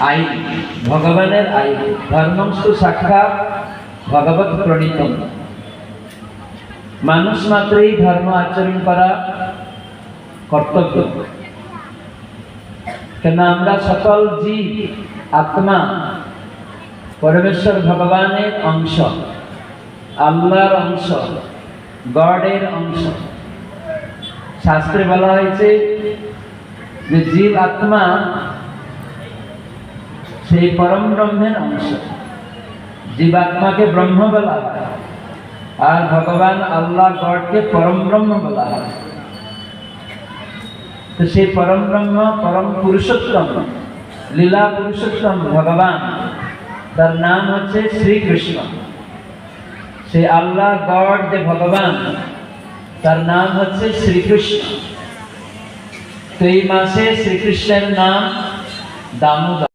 আইন, ভগবানের আইন। ধর্মস্তু সাক্ষাৎ ভগবৎ প্রণীতম। মানুষ মাত্রই ধর্ম আচরণ করা কর্তব্য, কেন আমরা সকল জীব আত্মা পরমেশ্বর ভগবানের অংশ, আল্লাহর অংশ, গডের অংশ। শাস্ত্রে বলা হয়েছে যে জীব আত্মা সেই পরম ব্রহ্মের অংশ। জীবাত্মাকে ব্রহ্ম বলা হয়, আর ভগবান আল্লাহ গডকে পরম ব্রহ্ম বলা হয়। তো সেই পরম ব্রহ্ম, পরম পুরুষোত্তম, লীলা পুরুষোত্তম ভগবান, তার নাম হচ্ছে শ্রীকৃষ্ণ। সেই আল্লাহ গড যে ভগবান, তার নাম হচ্ছে শ্রীকৃষ্ণ। তো এই মাসে শ্রীকৃষ্ণের নাম দামোদর।